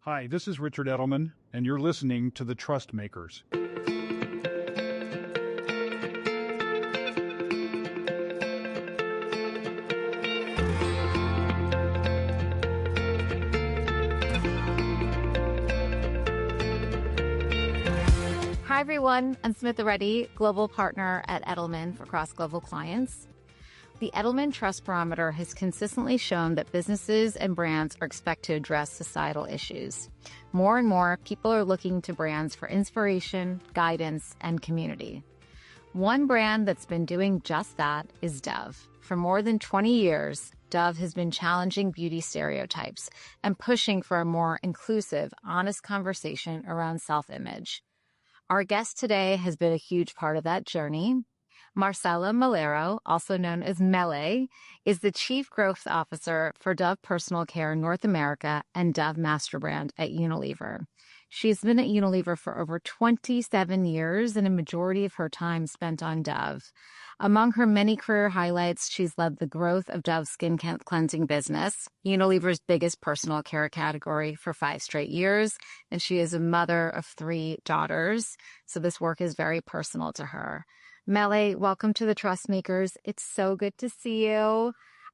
Hi, this is Richard Edelman, and you're listening to The Trust Makers. Hi, everyone. I'm Smita, Reddy, global partner at Edelman for cross-global clients. The Edelman Trust Barometer has consistently shown that businesses and brands are expected to address societal issues. More and more, people are looking to brands for inspiration, guidance, and community. One brand that's been doing just that is Dove. For more than 20 years, Dove has been challenging beauty stereotypes and pushing for a more inclusive, honest conversation around self-image. Our guest today has been a huge part of that journey. Marcela Melero, also known as Mele, is the Chief Growth Officer for Dove Personal Care North America and Dove Masterbrand at Unilever. She's been at Unilever for over 27 years and a majority of her time spent on Dove. Among her many career highlights, she's led the growth of Dove's skin cleansing business, Unilever's biggest personal care category, for 5 straight years, and she is a mother of 3 daughters, so this work is very personal to her. Mele, welcome to the Trust Makers. It's so good to see you.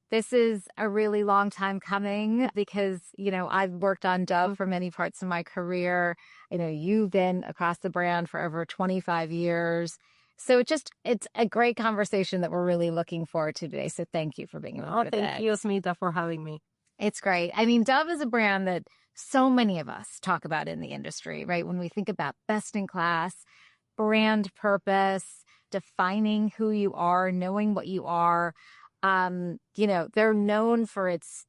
This is a really long time coming because, I've worked on Dove for many parts of my career. You've been across the brand for over 25 years. So it's a great conversation that we're really looking forward to today. So thank you for being here today. Thank you, Smita, for having me. It's great. Dove is a brand that so many of us talk about in the industry, right? When we think about best in class, brand purpose, defining who you are, knowing what you are. They're known for its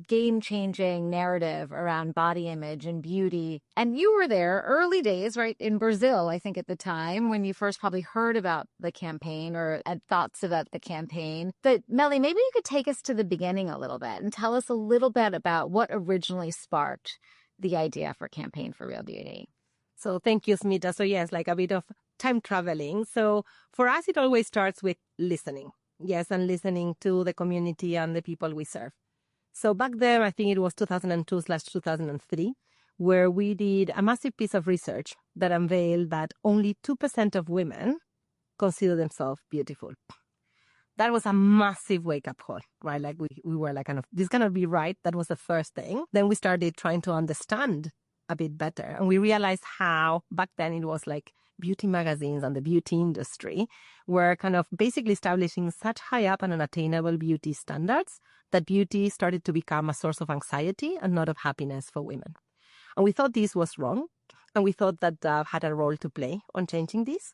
game-changing narrative around body image and beauty. And you were there early days, right, in Brazil, I think at the time, when you first probably heard about the campaign or had thoughts about the campaign. But Mele, maybe you could take us to the beginning a little bit and tell us a little bit about what originally sparked the idea for Campaign for Real Beauty. So thank you, Smita. So yes, like a bit of time traveling. So for us, it always starts with listening. Yes, and listening to the community and the people we serve. So back then, I think it was 2002/2003, where we did a massive piece of research that unveiled that only 2% of women consider themselves beautiful. That was a massive wake-up call, right? Like we were like, this cannot be right. That was the first thing. Then we started trying to understand a bit better. And we realized how back then it was like beauty magazines and the beauty industry were kind of basically establishing such high up and unattainable beauty standards that beauty started to become a source of anxiety and not of happiness for women. And we thought this was wrong. And we thought that Dove had a role to play on changing this.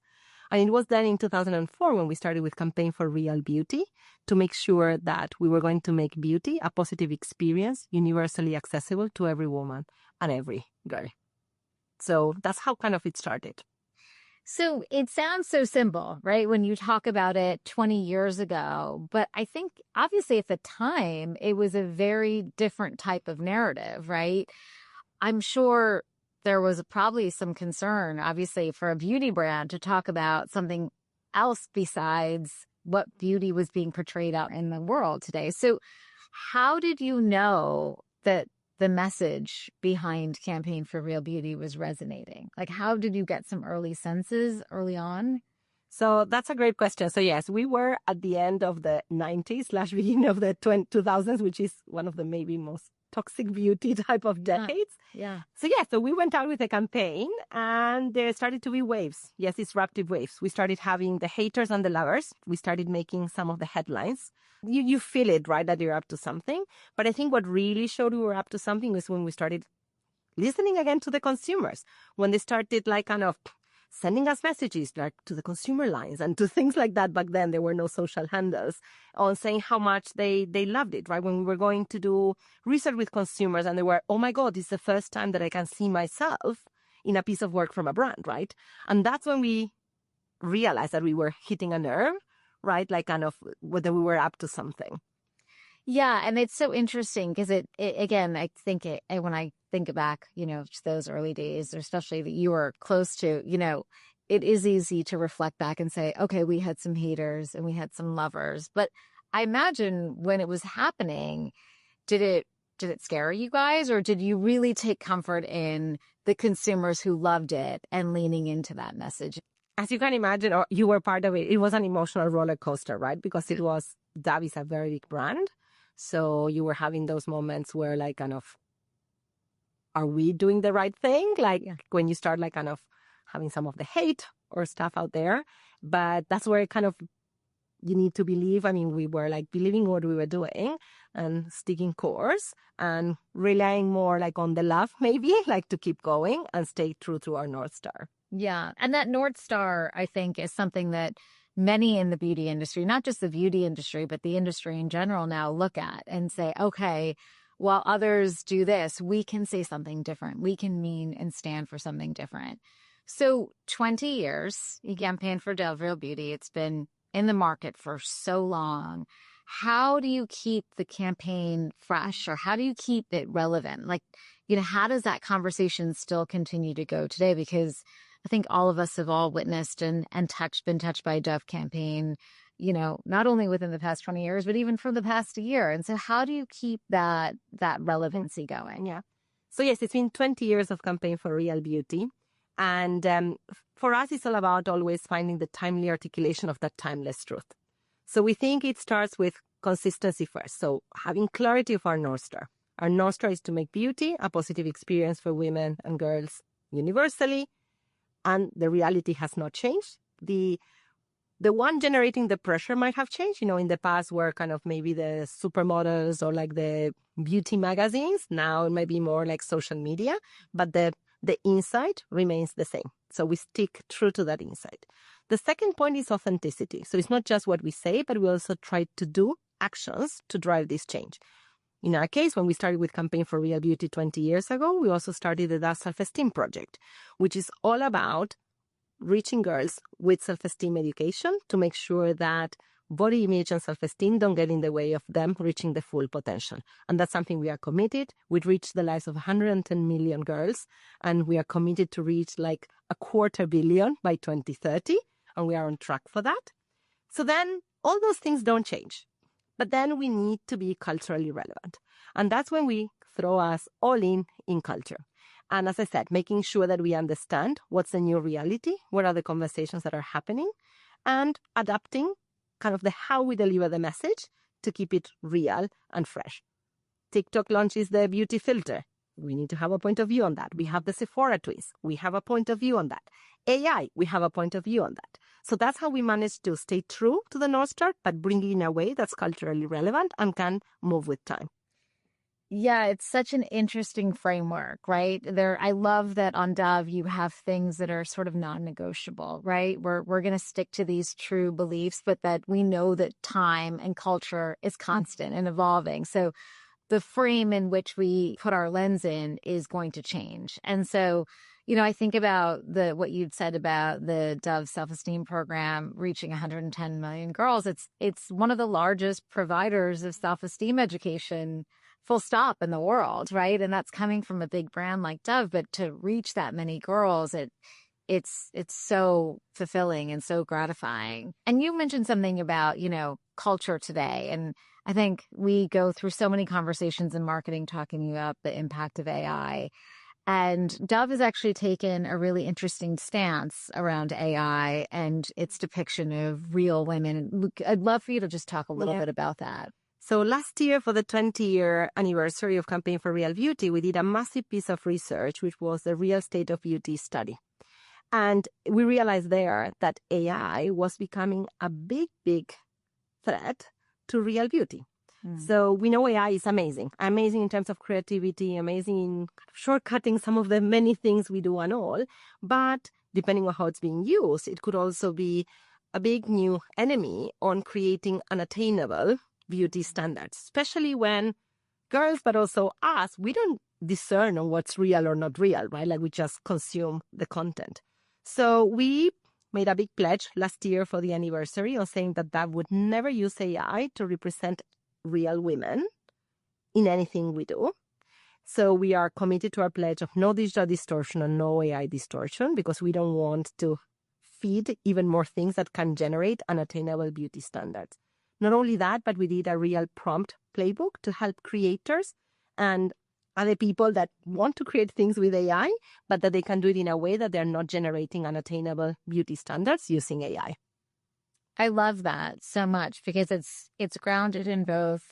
And it was then in 2004 when we started with Campaign for Real Beauty to make sure that we were going to make beauty a positive experience, universally accessible to every woman and every girl. So that's how kind of it started. So it sounds so simple, right? When you talk about it 20 years ago, but I think obviously at the time it was a very different type of narrative, right? I'm sure there was probably some concern, obviously, for a beauty brand to talk about something else besides what beauty was being portrayed out in the world today. So how did you know that the message behind Campaign for Real Beauty was resonating? Like, how did you get some early senses early on? So that's a great question. So yes, we were at the end of the 90s/beginning of the 2000s, which is one of the maybe most toxic beauty type of decades. So we went out with a campaign and there started to be waves. Yes, disruptive waves. We started having the haters and the lovers. We started making some of the headlines. You feel it, right, that you're up to something. But I think what really showed we were up to something was when we started listening again to the consumers, when they started like kind of sending us messages like to the consumer lines and to things like that. Back then, there were no social handles on saying how much they loved it, right? When we were going to do research with consumers and they were, oh my God, it's the first time that I can see myself in a piece of work from a brand, right? And that's when we realized that we were hitting a nerve, right? Like kind of whether we were up to something. Yeah. And it's so interesting because it again, I think when I think back, to those early days, especially that you were close to, it is easy to reflect back and say, okay, we had some haters and we had some lovers. But I imagine when it was happening, did it did it scare you guys, or did you really take comfort in the consumers who loved it and leaning into that message? As you can imagine, or you were part of it, it was an emotional roller coaster, right? Because Dove is a very big brand. So you were having those moments where like kind of, are we doing the right thing? Like when you start like kind of having some of the hate or stuff out there. But that's where kind of you need to believe. I mean, we were like believing what we were doing and sticking course and relying more like on the love, maybe like to keep going and stay true to our North Star. Yeah. And that North Star, I think, is something that many in the beauty industry, not just the beauty industry, but the industry in general now look at and say, okay, while others do this, we can say something different. We can mean and stand for something different. So 20 years, you campaigned for Dove Real Beauty. It's been in the market for so long. How do you keep the campaign fresh, or how do you keep it relevant? Like, how does that conversation still continue to go today? Because I think all of us have all witnessed and been touched by a Dove campaign, not only within the past 20 years, but even for the past year. And so how do you keep that relevancy going? Yeah. So yes, it's been 20 years of campaign for Real Beauty. And for us, it's all about always finding the timely articulation of that timeless truth. So we think it starts with consistency first. So having clarity of our North Star. Our North Star is to make beauty a positive experience for women and girls universally. And the reality has not changed. The one generating the pressure might have changed. In the past were kind of maybe the supermodels or like the beauty magazines. Now it might be more like social media, but the insight remains the same. So we stick true to that insight. The second point is authenticity. So it's not just what we say, but we also try to do actions to drive this change. In our case, when we started with Campaign for Real Beauty 20 years ago, we also started the Dove Self-Esteem Project, which is all about reaching girls with self-esteem education to make sure that body image and self-esteem don't get in the way of them reaching the full potential. And that's something we are committed. We'd reach the lives of 110 million girls, and we are committed to reach like 250 million by 2030, and we are on track for that. So then all those things don't change. But then we need to be culturally relevant. And that's when we throw us all in culture. And as I said, making sure that we understand what's the new reality, what are the conversations that are happening, and adapting kind of the how we deliver the message to keep it real and fresh. TikTok launches the beauty filter. We need to have a point of view on that. We have the Sephora twist. We have a point of view on that. AI, we have a point of view on that. So that's how we manage to stay true to the North Star, but bring it in a way that's culturally relevant and can move with time. Yeah, it's such an interesting framework, right? I love that on Dove you have things that are sort of non-negotiable, right? We're going to stick to these true beliefs, but that we know that time and culture is constant and evolving. So the frame in which we put our lens in is going to change. And so, I think about what you'd said about the Dove Self-Esteem Program reaching 110 million girls. It's one of the largest providers of self-esteem education, full stop, in the world, right? And that's coming from a big brand like Dove. But to reach that many girls, it's so fulfilling and so gratifying. And you mentioned something about, culture today. And I think we go through so many conversations in marketing talking about the impact of AI. And Dove has actually taken a really interesting stance around AI and its depiction of real women. I'd love for you to just talk a little bit about that. So last year, for the 20-year anniversary of Campaign for Real Beauty, we did a massive piece of research, which was the Real State of Beauty study. And we realized there that AI was becoming a big, big threat to real beauty. So we know AI is amazing in terms of creativity, amazing in shortcutting some of the many things we do and all. But depending on how it's being used, it could also be a big new enemy on creating unattainable beauty standards, especially when girls, but also us, we don't discern on what's real or not real, right? Like we just consume the content. So we made a big pledge last year for the anniversary of saying that would never use AI to represent real women in anything we do. So we are committed to our pledge of no digital distortion and no AI distortion, because we don't want to feed even more things that can generate unattainable beauty standards. Not only that, but we did a real prompt playbook to help creators and are the people that want to create things with AI, but that they can do it in a way that they're not generating unattainable beauty standards using AI. I love that so much because it's grounded in both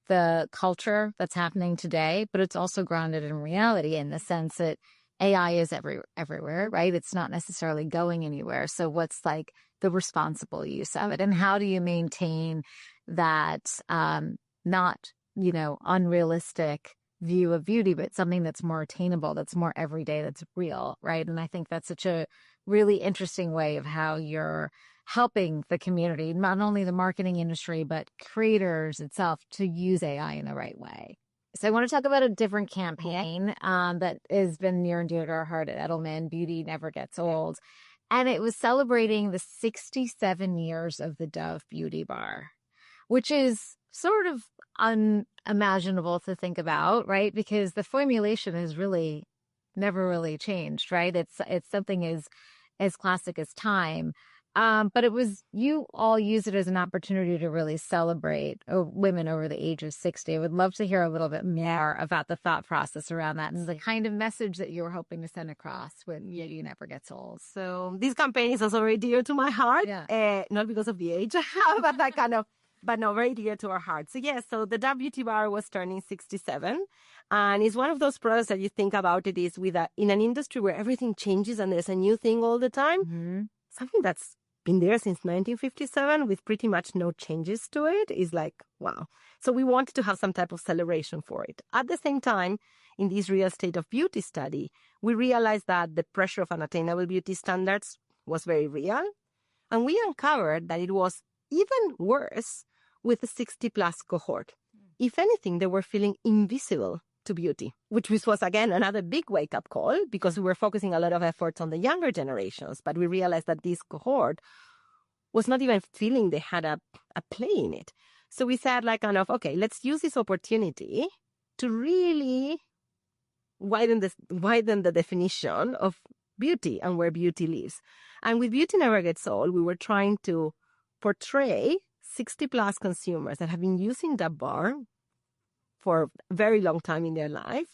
the culture that's happening today, but it's also grounded in reality in the sense that AI is everywhere, right? It's not necessarily going anywhere. So what's like the responsible use of it, and how do you maintain that not, unrealistic view of beauty, but something that's more attainable, that's more everyday, that's real, right? And I think that's such a really interesting way of how you're helping the community, not only the marketing industry, but creators itself to use AI in the right way. So I want to talk about a different campaign that has been near and dear to our heart at Edelman, Beauty Never Gets Old. And it was celebrating the 67 years of the Dove Beauty Bar, which is sort of unimaginable to think about, right? Because the formulation has really never really changed, right? It's something as classic as time. But you all use it as an opportunity to really celebrate women over the age of 60. I would love to hear a little bit more about the thought process around that and the kind of message that you were hoping to send across when Beauty Never Gets Old. So this campaign is also very dear to my heart, not because of the age I have, but very dear to our heart. So so the Dove Beauty Bar was turning 67, and it's one of those products that you think about it is in an industry where everything changes and there's a new thing all the time. Something that's been there since 1957 with pretty much no changes to it is like, wow. So we wanted to have some type of celebration for it. At the same time, in this real state of beauty study, we realized that the pressure of unattainable beauty standards was very real. And we uncovered that it was even worse with the 60-plus cohort. If anything, they were feeling invisible to beauty, which was, again, another big wake-up call because we were focusing a lot of efforts on the younger generations, but we realized that this cohort was not even feeling they had a play in it. So we said, okay, let's use this opportunity to really widen the definition of beauty and where beauty lives. And with Beauty Never Gets Old, we were trying to portray 60-plus consumers that have been using the bar for a very long time in their life,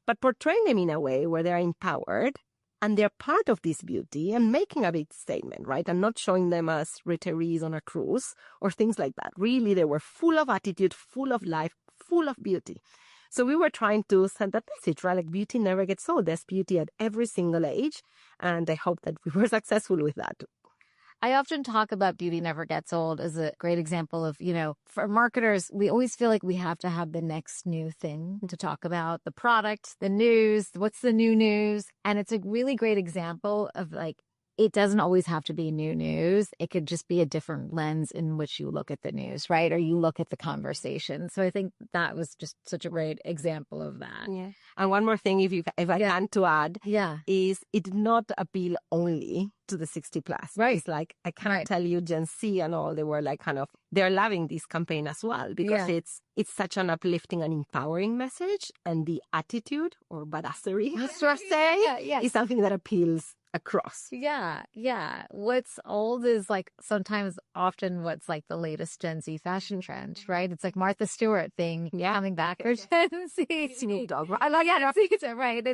but portraying them in a way where they're empowered and they're part of this beauty and making a big statement, right? And not showing them as retirees on a cruise or things like that. Really, they were full of attitude, full of life, full of beauty. So we were trying to send that message, right? Like beauty never gets old. There's beauty at every single age. And I hope that we were successful with that. I often talk about Beauty Never Gets Old as a great example of, for marketers, we always feel like we have to have the next new thing to talk about, the product, the news, what's the new news. And it's a really great example of it doesn't always have to be new news. It could just be a different lens in which you look at the news, right? Or you look at the conversation. So I think that was just such a great example of that. Yeah. And one more thing, if I can to add, is it did not appeal only to the 60 plus. Right. It's like, I cannot tell you Gen Z and all, they were they're loving this campaign as well because it's such an uplifting and empowering message. And the attitude or badassery, is something that appeals across. Yeah. What's old is often what's the latest Gen Z fashion trend, right? It's like Martha Stewart thing coming back for Gen Z. Snoop Dogg. Right.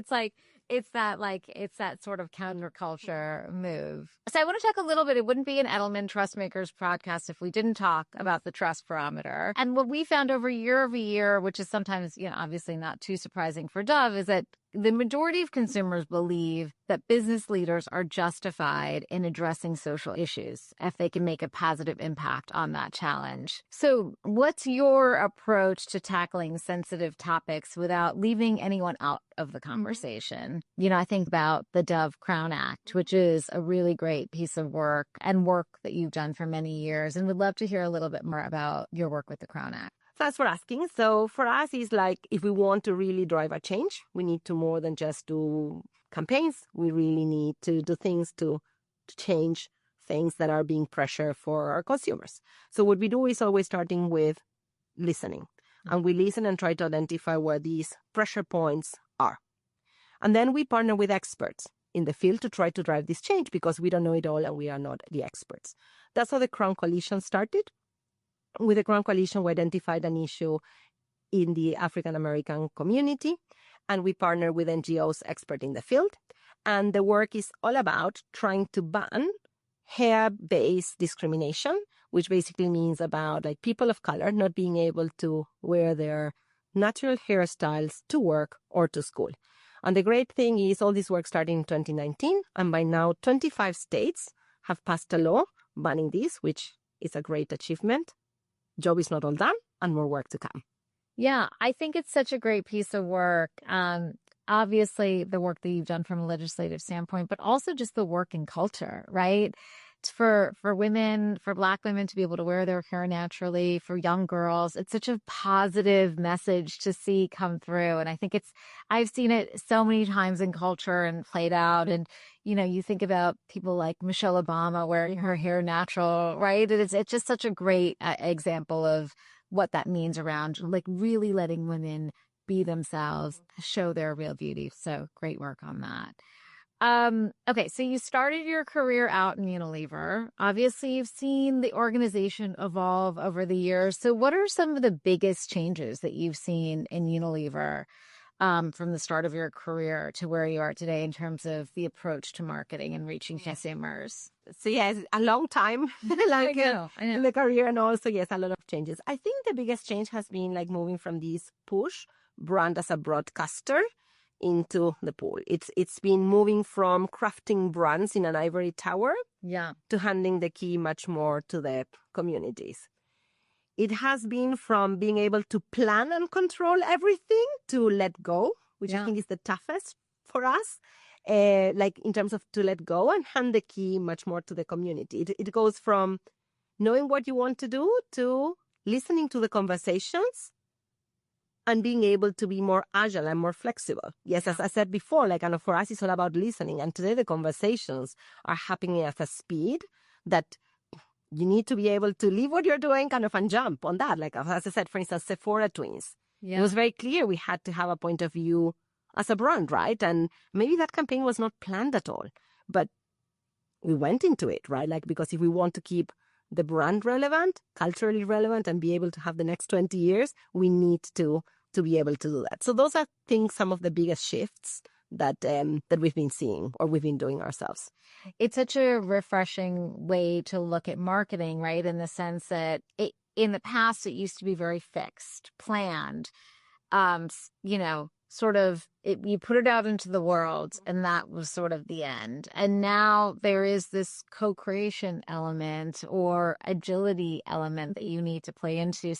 It's that sort of counterculture move. So I want to talk a little bit. It wouldn't be an Edelman Trust Makers podcast if we didn't talk about the trust barometer. And what we found over year, which is sometimes, obviously not too surprising for Dove, is that the majority of consumers believe that business leaders are justified in addressing social issues if they can make a positive impact on that challenge. So what's your approach to tackling sensitive topics without leaving anyone out of the conversation? I think about the Dove Crown Act, which is a really great piece of work and work that you've done for many years, and would love to hear a little bit more about your work with the Crown Act. Thanks for asking. So for us, it's if we want to really drive a change, we need to more than just do campaigns. We really need to do things to change things that are being pressure for our consumers. So what we do is always starting with listening. And we listen and try to identify where these pressure points are. And then we partner with experts in the field to try to drive this change because we don't know it all and we are not the experts. That's how the Crown Coalition started. With the Crown Coalition, we identified an issue in the African American community. And we partner with NGOs expert in the field. And the work is all about trying to ban hair-based discrimination, which basically means about like people of color not being able to wear their natural hairstyles to work or to school. And the great thing is all this work started in 2019, and by now 25 states have passed a law banning this, which is a great achievement. Job is not all done, and more work to come. Yeah, I think it's such a great piece of work. Obviously, the work that you've done from a legislative standpoint, but also just the work in culture, right? For women, for Black women to be able to wear their hair naturally, for young girls, it's such a positive message to see come through. And I think I've seen it so many times in culture and played out. And, you know, you think about people like Michelle Obama wearing her hair natural, right? It's just such a great example of what that means around like really letting women be themselves, show their real beauty. So great work on that. Okay, so you started your career out in Unilever. Obviously, you've seen the organization evolve over the years. So what are some of the biggest changes that you've seen in Unilever from the start of your career to where you are today in terms of the approach to marketing and reaching consumers? So yes, a long time like I know. in the career, and also yes, a lot of changes. I think the biggest change has been like moving from this push brand as a broadcaster into the pool. It's been moving from crafting brands in an ivory tower to handing the key much more to the communities. It has been from being able to plan and control everything to let go, which I think is the toughest for us, like in terms of to let go and hand the key much more to the community. It goes from knowing what you want to do to listening to the conversations and being able to be more agile and more flexible. Yes, as I said before, like kind of for us, it's all about listening. And today the conversations are happening at a speed that you need to be able to leave what you're doing kind of and jump on that. Like as I said, for instance, Sephora twins. It was very clear we had to have a point of view as a brand, right? And maybe that campaign was not planned at all, but we went into it, right? Like, because if we want to keep the brand relevant, culturally relevant, and be able to have the next 20 years, we need to be able to do that. So those are, I think, some of the biggest shifts that we've been seeing or we've been doing ourselves. It's such a refreshing way to look at marketing, right? In the sense that in the past, it used to be very fixed, planned, you know, sort of you put it out into the world and that was sort of the end. And now there is this co-creation element or agility element that you need to play into.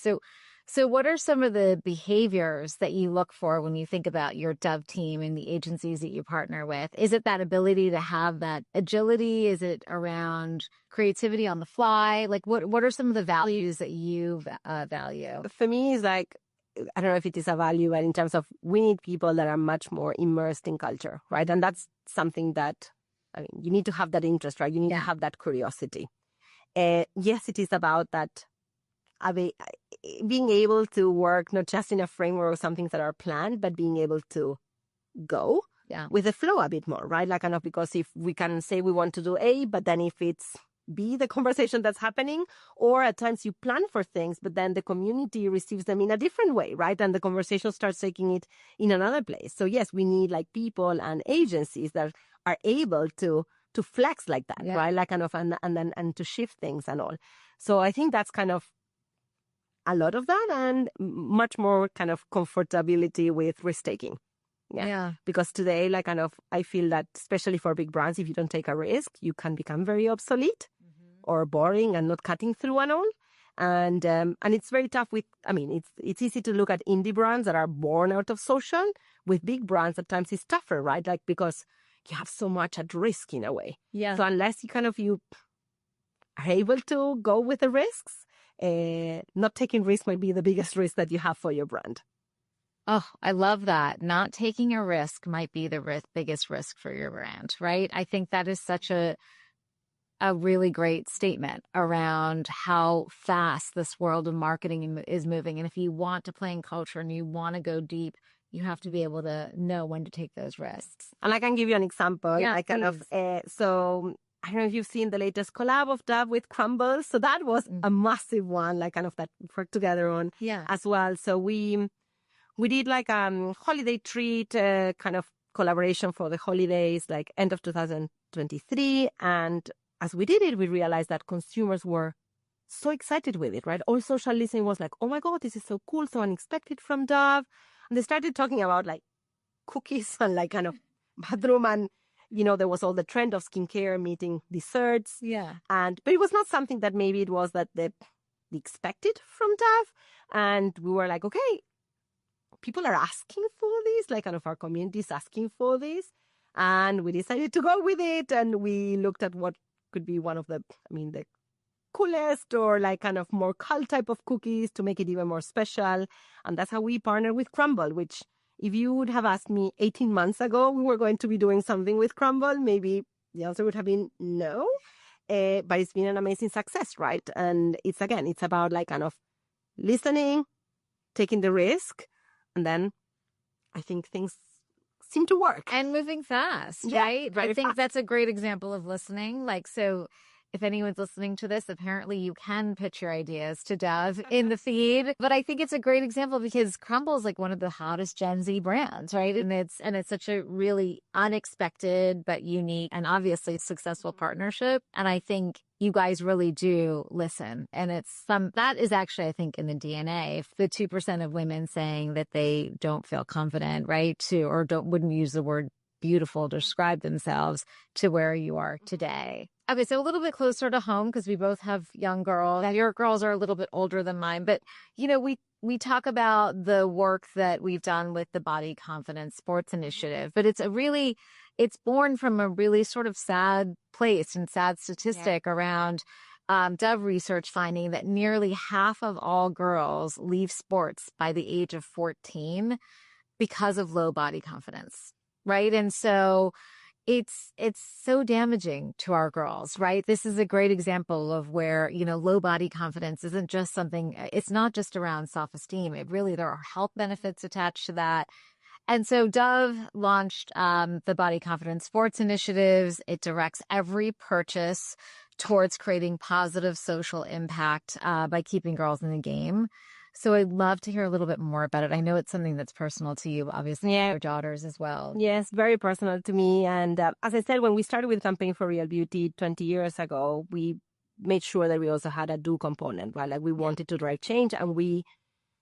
So what are some of the behaviors that you look for when you think about your Dove team and the agencies that you partner with? Is it that ability to have that agility? Is it around creativity on the fly? Like what are some of the values that you value? For me, it's like, I don't know if it is a value, but in terms of we need people that are much more immersed in culture, right? And that's something that, I mean, you need to have that interest, right? You need to have that curiosity. Yes, it is about that. Being able to work not just in a framework of some things that are planned, but being able to go with the flow a bit more, right? Like kind of because if we can say we want to do A, but then if it's B, the conversation that's happening, or at times you plan for things, but then the community receives them in a different way, right? And the conversation starts taking it in another place. So yes, we need like people and agencies that are able to flex like that, right? Like kind of and to shift things and all. So I think that's kind of a lot of that and much more kind of comfortability with risk-taking. Yeah. Because today, like kind of, I feel that especially for big brands, if you don't take a risk, you can become very obsolete or boring and not cutting through and all. And it's very tough with, I mean, it's easy to look at indie brands that are born out of social. With big brands, at times it's tougher, right? Like because you have so much at risk in a way. Yeah. So unless you are able to go with the risks, not taking risk might be the biggest risk that you have for your brand. Oh, I love that. Not taking a risk might be the biggest risk for your brand, right? I think that is such a really great statement around how fast this world of marketing is moving. And if you want to play in culture and you want to go deep, you have to be able to know when to take those risks. And I can give you an example. Yeah, I kind of, so I don't know if you've seen the latest collab of Dove with Crumbles. So that was a massive one, like kind of that we worked together on as well. So we we did like holiday treat kind of collaboration for the holidays, like end of 2023. And as we did it, we realized that consumers were so excited with it, right? All social listening was like, oh my God, this is so cool, so unexpected from Dove. And they started talking about like cookies and like kind of bathroom, and there was all the trend of skincare meeting desserts. Yeah. But it was not something that maybe it was that they expected from Dove. And we were like, okay, people are asking for this, like kind of our community is asking for this. And we decided to go with it. And we looked at what could be one of the coolest or like kind of more cult type of cookies to make it even more special. And that's how we partnered with Crumble, which if you would have asked me 18 months ago, we were going to be doing something with Crumble, maybe the answer would have been no. But it's been an amazing success, right? And it's about like kind of listening, taking the risk, and then I think things seem to work. And moving fast, Yeah, right? very I think fast. that's a great example of listening. Like, so if anyone's listening to this, apparently you can pitch your ideas to Dove in the feed. But I think it's a great example because Crumble is like one of the hottest Gen Z brands, right? And it's such a really unexpected but unique and obviously successful partnership. And I think you guys really do listen. And that is actually, I think, in the DNA. If the 2% of women saying that they don't feel confident, right, wouldn't use the word beautiful to describe themselves, to where you are today. Okay, so a little bit closer to home because we both have young girls. Your girls are a little bit older than mine, but we talk about the work that we've done with the Body Confidence Sports Initiative, but it's born from a really sort of sad place and sad statistic around Dove research finding that nearly half of all girls leave sports by the age of 14 because of low body confidence, right? And so it's so damaging to our girls, right? This is a great example of where, low body confidence isn't just something, it's not just around self-esteem. There are health benefits attached to that. And so Dove launched the Body Confidence Sports Initiatives. It directs every purchase towards creating positive social impact by keeping girls in the game. So I'd love to hear a little bit more about it. I know it's something that's personal to you, obviously, your daughters as well. Yes, very personal to me. And as I said, when we started with Campaign for Real Beauty 20 years ago, we made sure that we also had a do component, right? Like we wanted to drive change, and we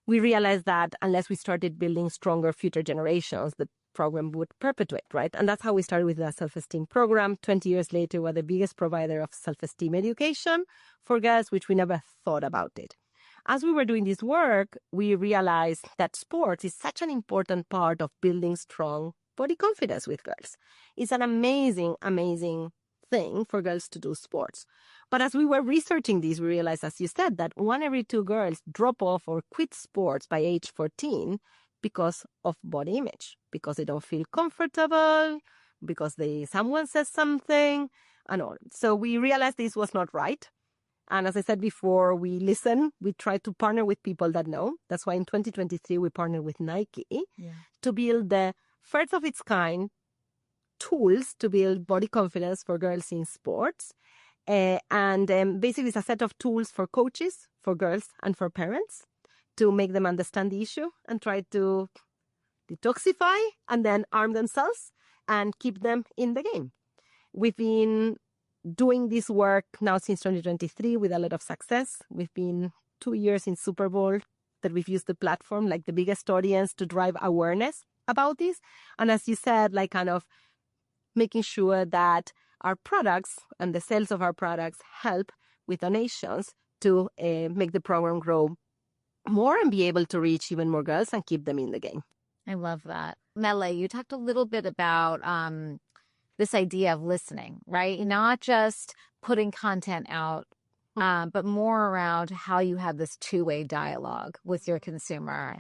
realized that unless we started building stronger future generations, the program would perpetuate, right? And that's how we started with the self-esteem program. 20 years later, we're the biggest provider of self-esteem education for girls, which we never thought about it. As we were doing this work, we realized that sports is such an important part of building strong body confidence with girls. It's an amazing, amazing thing for girls to do sports. But as we were researching this, we realized, as you said, that 1 every 2 girls drop off or quit sports by age 14 because of body image, because they don't feel comfortable, because someone says something, and all. So we realized this was not right. And as I said before, we listen. We try to partner with people that know. That's why in 2023, we partnered with Nike to build the first of its kind tools to build body confidence for girls in sports. Basically, it's a set of tools for coaches, for girls, and for parents to make them understand the issue and try to detoxify and then arm themselves and keep them in the game. We've been doing this work now since 2023 with a lot of success. We've been 2 years in Super Bowl that we've used the platform, like the biggest audience, to drive awareness about this. And as you said, like kind of making sure that our products and the sales of our products help with donations to make the program grow more and be able to reach even more girls and keep them in the game. I love that. Mele, you talked a little bit about this idea of listening, right? Not just putting content out, but more around how you have this two-way dialogue with your consumer.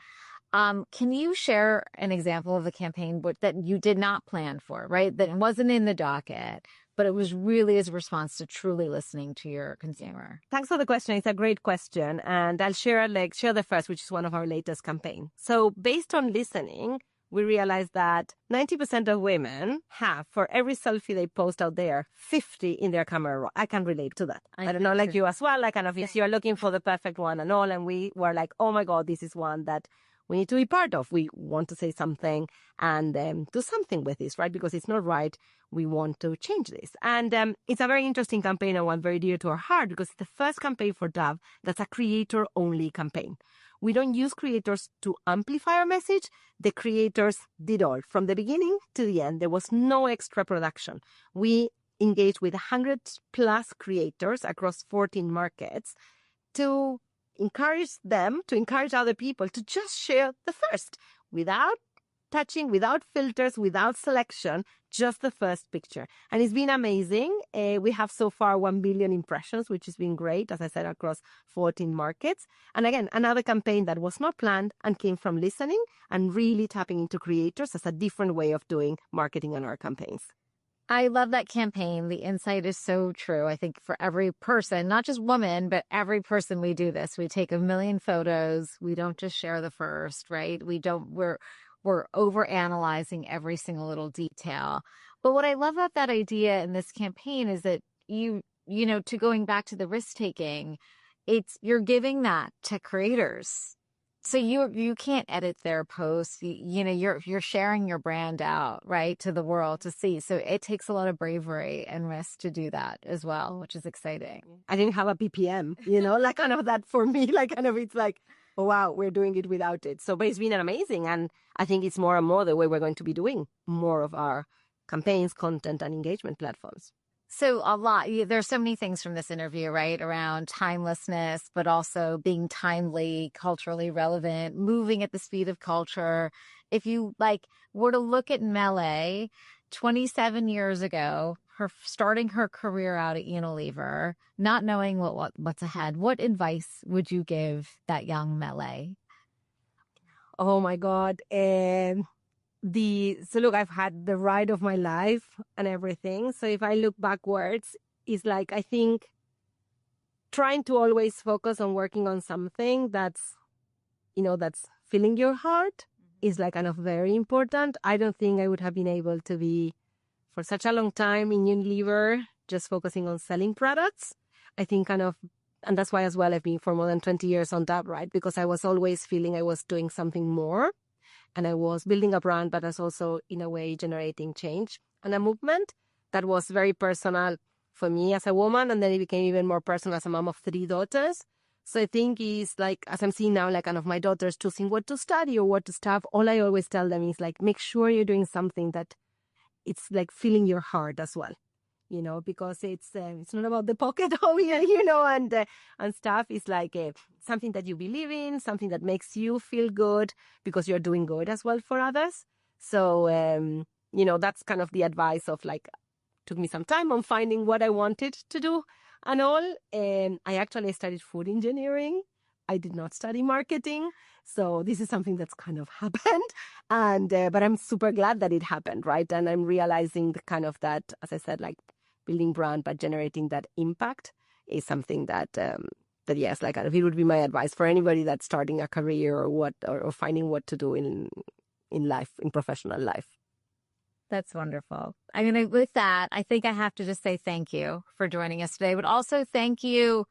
Can you share an example of a campaign that you did not plan for, right? That wasn't in the docket, but it was really as a response to truly listening to your consumer? Thanks for the question. It's a great question. And I'll share the first, which is one of our latest campaigns. So based on listening, we realized that 90% of women have, for every selfie they post out there, 50 in their camera roll. I can relate to that. I don't know, like you as well, like kind of, yes, you're looking for the perfect one and all. And we were like, oh my God, this is one that we need to be part of. We want to say something and do something with this, right? Because it's not right. We want to change this. And it's a very interesting campaign and one very dear to our heart because it's the first campaign for Dove that's a creator-only campaign. We don't use creators to amplify our message. The creators did all from the beginning to the end. There was no extra production. We engaged with 100 plus creators across 14 markets to encourage them, to encourage other people to just share the first without touching, without filters, without selection, just the first picture. And it's been amazing. We have so far 1 billion impressions, which has been great, as I said, across 14 markets. And again, another campaign that was not planned and came from listening and really tapping into creators as a different way of doing marketing on our campaigns. I love that campaign. The insight is so true. I think for every person, not just woman, but every person we do this. We take 1 million photos. We don't just share the first, right? We're over-analyzing every single little detail. But what I love about that idea in this campaign is that you know, to going back to the risk-taking, you're giving that to creators. So you can't edit their posts. You're sharing your brand out, right, to the world to see. So it takes a lot of bravery and risk to do that as well, which is exciting. I didn't have a PPM, like kind of that for me, like kind of it's like, oh, wow, we're doing it without it. So, but it's been amazing. And I think it's more and more the way we're going to be doing more of our campaigns, content, and engagement platforms. So there's so many things from this interview, right, around timelessness, but also being timely, culturally relevant, moving at the speed of culture. If you were to look at Mele 27 years ago, starting her career out at Unilever, not knowing what's ahead, what advice would you give that young Mele? Oh my God. So look, I've had the ride of my life and everything. So if I look backwards, it's like, I think trying to always focus on working on something that's filling your heart is like kind of very important. I don't think I would have been able to be for such a long time in Unilever, just focusing on selling products. I think and that's why as well I've been for more than 20 years on that, right? Because I was always feeling I was doing something more. And I was building a brand, but as also, in a way, generating change and a movement that was very personal for me as a woman. And then it became even more personal as a mom of 3 daughters. So I think it's like, as I'm seeing now, like kind of my daughters choosing what to study or what to study, all I always tell them is like, make sure you're doing something that it's like filling your heart as well. Because it's not about the pocket, and stuff. It's like something that you believe in, something that makes you feel good because you're doing good as well for others. So, that's kind of the advice of took me some time on finding what I wanted to do and all. I actually studied food engineering. I did not study marketing. So this is something that's kind of happened. And, but I'm super glad that it happened, right? And I'm realizing the kind of that, as I said, building brand, but generating that impact is something that yes, it would be my advice for anybody that's starting a career or finding what to do in life, in professional life. That's wonderful. I mean, with that, I think I have to just say thank you for joining us today, but also thank you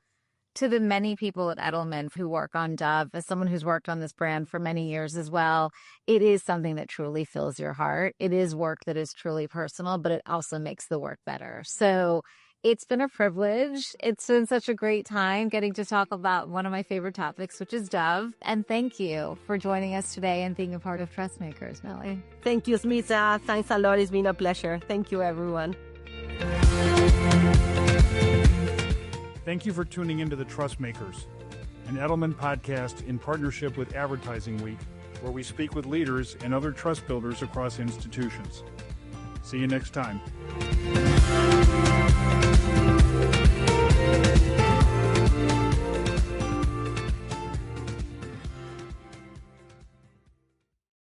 to the many people at Edelman who work on Dove. As someone who's worked on this brand for many years as well, it is something that truly fills your heart. It is work that is truly personal, but it also makes the work better. So it's been a privilege. It's been such a great time getting to talk about one of my favorite topics, which is Dove. And thank you for joining us today and being a part of Trustmakers, Mele. Thank you, Smita. Thanks a lot. It's been a pleasure. Thank you, everyone. Thank you for tuning into the Trustmakers, an Edelman podcast in partnership with Advertising Week, where we speak with leaders and other trust builders across institutions. See you next time.